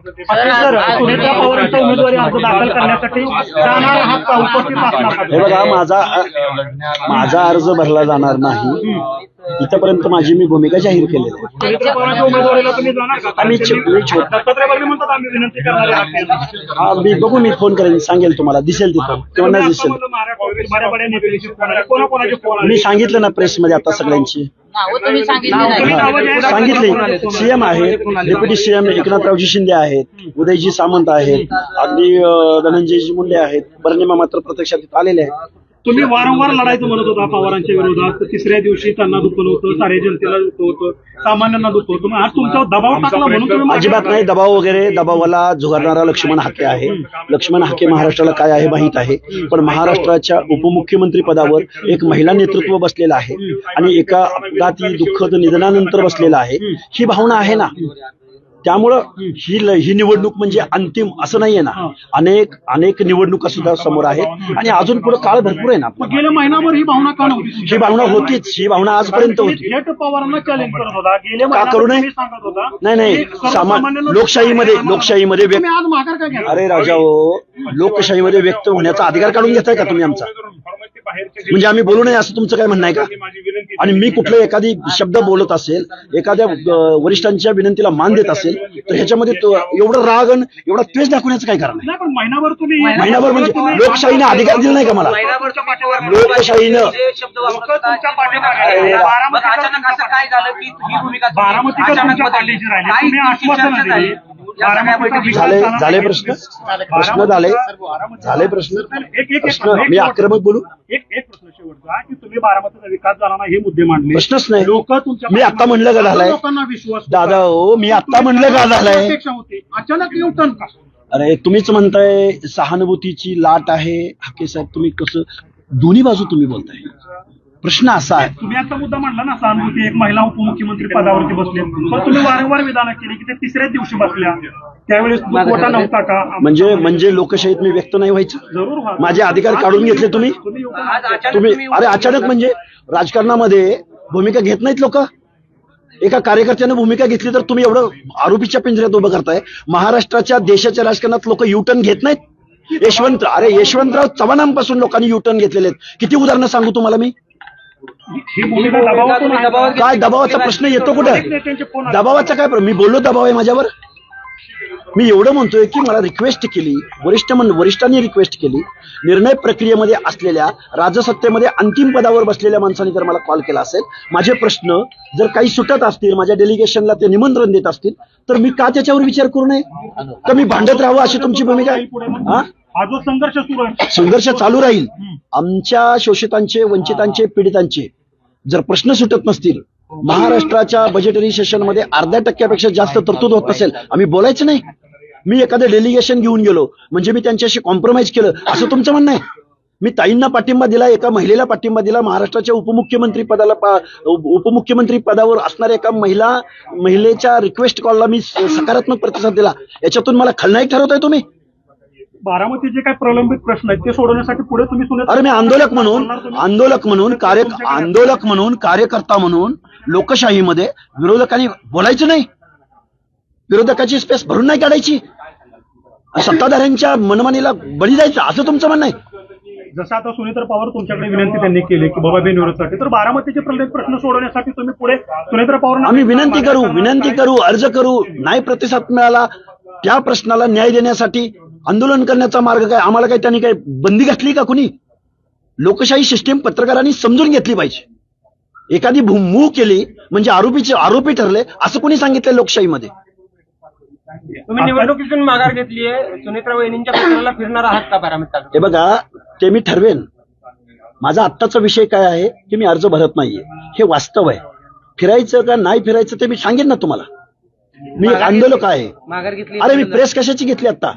Sir, Sunetra पवारांचा उमेदवारी अर्ज दाखल करण्यासाठी जाणार आहात का? उपस्थित असणार का? हे बघा, माझा अर्ज भरला जाणार नाही. इथपर्यंत माझी मी भूमिका जाहीर केलेली आहे. सुनेत्रा पवारांच्या उमेदवारीला तुम्ही जाणार का? दत्तात्रय भरणे म्हणतात आम्ही विनंती करणार आहात. मी बघू, मी फोन करेन, सांगेल तुम्हाला, दिसेल तिथं किंवा नाही दिसेल. बड्या नेत्यांची फोन आले, कोणाकोणाचे फोन आले? मी सांगितलं ना प्रेसमध्ये आता सगळ्यांची सांगितले. सीएम आहेत, डेप्युटी सीएम एकनाथरावजी शिंदे आहेत, उदयजी सामंत आहेत, अगदी धनंजयजी मुंडे आहेत. बर्निमा मात्र प्रत्यक्षात इथं आलेले आहेत. तुम्ही वारंवार लढायचं म्हणत होता पवारांच्या विरोधात. तिसऱ्या दिवशी त्यांना दुखलं होतं, साऱ्या जनतेला दुखलं होतं, सामान्यांना दुखलं होतं. आज तुमच्यावर दबाव टाकला म्हणून तुम्ही अजिबात नाही. दबाव वगैरे, दबावाला झुगारणारा लक्ष्मण हाके आहे. लक्ष्मण हाके महाराष्ट्राला काय आहे माहीत आहे, पण महाराष्ट्राच्या उपमुख्यमंत्री पदावर एक महिला नेतृत्व बसलेलं आहे आणि एका अपघाती दुःखद निधनानंतर बसलेलं आहे. ही भावना आहे ना, त्यामुळं ही निवडणूक म्हणजे अंतिम असं नाहीये ना. अनेक निवडणुका सुद्धा समोर आहेत आणि अजून पुढे काळ भरपूर आहे ना. गेल्या महिनाभर ही भावना का नव्हती? ही भावना होतीच, ही भावना आजपर्यंत होती. थेट पवारांना चॅलेंज करत होता. गेल्या का करू नये? सांगत होता नाही, लोकशाहीमध्ये तुम्ही आज माघार का घ्या? अरे राजा हो, लोकशाहीमध्ये व्यक्त होण्याचा अधिकार काढून घेताय का तुम्ही आमचा? म्हणजे आम्ही बोलू नये असं तुमचं काय म्हणणं आहे का? आणि मी कुठलं एखादी शब्द बोलत असेल, एखाद्या वरिष्ठांच्या विनंतीला मान देत असेल, तर ह्याच्यामध्ये एवढं राग आणि एवढा द्वेष दाखवण्याचं काय कारण आहे? पण महिनाभर म्हणजे लोकशाहीने अधिकार दिला नाही का मला? लोकशाहीनं झाले प्रश्न मी आक्रमक बोलू? एक प्रश्न शेवटचा की तुम्ही बारामतीचा विकास झाला नाही हे मुद्दे मांडले. प्रश्नच नाही. लोक तुमच्या मी आता म्हणलं का झालाय? लोकांना विश्वास दादा हो, मी आता म्हणलं का झालाय? अचानक येऊन का? अरे तुम्हीच म्हणताय सहानुभूतीची लाट आहे. हाके साहेब, तुम्ही कसं दोन्ही बाजू तुम्ही बोलताय? प्रश्न असा आहे, तुम्ही आता मुद्दा मांडला ना, सहानुभूती, एक महिला उपमुख्यमंत्री पदावरती बसले, पण तुम्ही वारंवार विधानं केली की ते तिसऱ्याच दिवशी बसल्या, त्यावेळेस कोटा नव्हता का? म्हणजे लोकशाहीत मी व्यक्त नाही व्हायचं? जरूर माझे अधिकार काढून घेतले तुम्ही. अरे अचानक म्हणजे राजकारणामध्ये भूमिका घेत नाहीत लोक. एका कार्यकर्त्याने भूमिका घेतली तर तुम्ही एवढं आरोपीच्या पिंजऱ्यात उभं करताय. महाराष्ट्राच्या देशाच्या राजकारणात लोक युटर्न घेत नाहीत. यशवंतराव चव्हाणांपासून लोकांनी युटर्न घेतलेले आहेत. किती उदाहरणं सांगू तुम्हाला मी? काय दबावाचा प्रश्न येतो कुठे? दबावाचा काय? मी बोललो दबाव आहे माझ्यावर? मी एवढं म्हणतोय की मला रिक्वेस्ट केली, वरिष्ठांनी रिक्वेस्ट केली. निर्णय प्रक्रियेमध्ये असलेल्या, राजसत्तेमध्ये अंतिम पदावर बसलेल्या माणसांनी जर मला कॉल केला असेल, माझे प्रश्न जर काही सुटत असतील, माझ्या डेलिगेशनला ते निमंत्रण देत असतील, तर मी का त्याच्यावर विचार करू नये? तर मी भांडत राहावं अशी तुमची भूमिका आहे? हा जो संघर्ष सुरू आहे, संघर्ष चालू राहील. आमच्या शोषितांचे, वंचितांचे, पीडितांचे जर प्रश्न सुटत नसतील, महाराष्ट्राच्या बजेटरी सेशनमध्ये 0.5% जास्त तरतूद होत नसेल, आम्ही बोलायचं नाही. मी एखादं डेलिगेशन घेऊन गेलो म्हणजे मी त्यांच्याशी कॉम्प्रोमाइज केलं असं तुमचं म्हणणं आहे? मी ताईंना पाठिंबा दिला, एका महिलेला पाठिंबा दिला, महाराष्ट्राच्या उपमुख्यमंत्री पदावर असणाऱ्या एका महिलेच्या रिक्वेस्ट कॉलला मी सकारात्मक प्रतिसाद दिला. याच्यातून मला खलनायक ठरवताय तुम्ही? बारामती जे काही प्रलंबित प्रश्न आहेत ते सोडवण्यासाठी पुढे तुम्ही अरे मी आंदोलक म्हणून कार्यकर्ता म्हणून लोकशाहीमध्ये विरोधकांनी बोलायचं नाही. विरोधकाची स्पेस भरून नाही काढायची. सत्ताधाऱ्यांच्या मनमानीला बळी जायचं असं तुमचं म्हणणं आहे? जसं आता सुनेत्रा पवार तुमच्याकडे विनंती त्यांनी केली की बाबा बेनिवृत्तीसाठी, तर बारामतीचे प्रलंबित प्रश्न सोडवण्यासाठी तुम्ही पुढे सुनेत्रा पवार आम्ही विनंती करू, अर्ज करू. नाही प्रतिसाद मिळाला, त्या प्रश्नाला न्याय देण्यासाठी आंदोलन करण्याचा मार्ग काय? आम्हाला काय त्यांनी काय बंदी घातली का कुणी? लोकशाही सिस्टीम पत्रकारांनी समजून घेतली पाहिजे. एखादी मूव केली म्हणजे आरोपी ठरले असं कोणी सांगितलं लोकशाहीमध्ये? तुम्ही निवडणुकीतून माघार घेतली आहे, सुनेत्रा वहिनींच्या प्रचाराला फिरणार आहात का बारामतीत? हे बघा, ते मी ठरवेन. माझा आत्ताचा विषय काय आहे की मी अर्ज भरत नाहीये, हे वास्तव आहे. फिरायचं का नाही फिरायचं ते मी सांगेन ना तुम्हाला. मी एक आंदोलक आहे. माघार घेतली? अरे मी प्रेस कशाची घेतली आता?